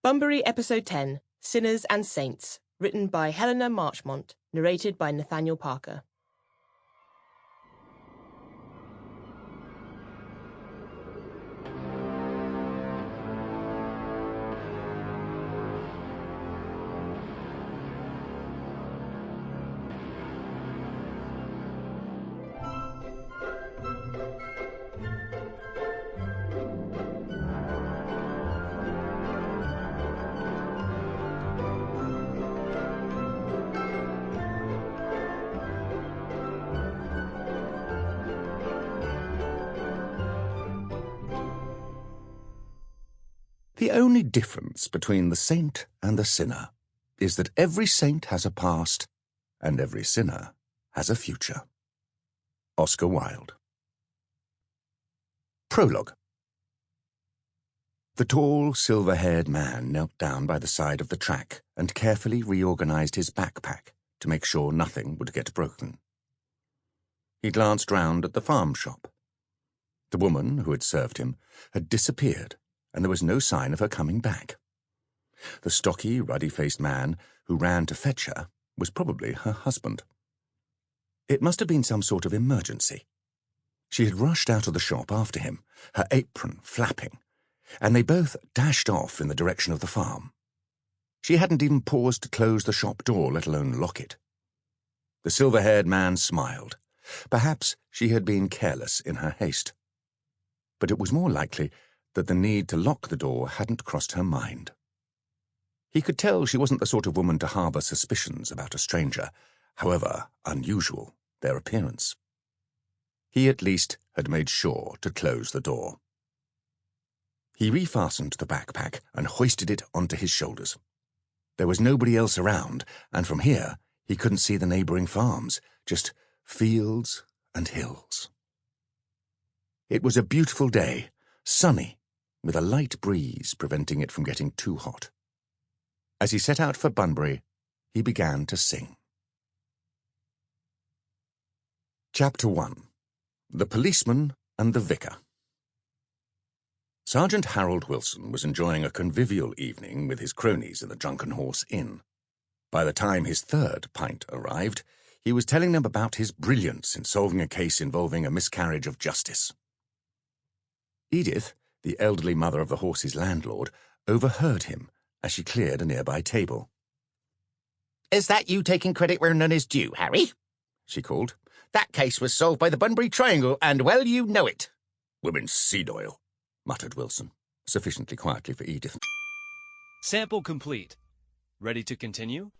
Bunburry Episode 10, Sinners and Saints, written by Helena Marchmont, narrated by Nathaniel Parker. The only difference between the saint and the sinner is that every saint has a past and every sinner has a future. Oscar Wilde. Prologue. The tall, silver-haired man knelt down by the side of the track and carefully reorganized his backpack to make sure nothing would get broken. He glanced round at the farm shop. The woman who had served him had disappeared, and there was no sign of her coming back. The stocky, ruddy-faced man who ran to fetch her was probably her husband. It must have been some sort of emergency. She had rushed out of the shop after him, her apron flapping, and they both dashed off in the direction of the farm. She hadn't even paused to close the shop door, let alone lock it. The silver-haired man smiled. Perhaps she had been careless in her haste. But it was more likely that the need to lock the door hadn't crossed her mind. He could tell she wasn't the sort of woman to harbour suspicions about a stranger, however unusual their appearance. He at least had made sure to close the door. He refastened the backpack and hoisted it onto his shoulders. There was nobody else around, and from here he couldn't see the neighbouring farms, just fields and hills. It was a beautiful day, sunny, with a light breeze preventing it from getting too hot. As he set out for Bunbury, he began to sing. Chapter 1. The Policeman and the Vicar. Sergeant Harold Wilson was enjoying a convivial evening with his cronies in the Drunken Horse Inn. By the time his third pint arrived, he was telling them about his brilliance in solving a case involving a miscarriage of justice. Edith, the elderly mother of the horse's landlord, overheard him as she cleared a nearby table. "Is that you taking credit where none is due, Harry?" she called. "That case was solved by the Bunburry Triangle, and well you know it." "Women's seed oil," muttered Wilson, sufficiently quietly for Edith. Sample complete. Ready to continue?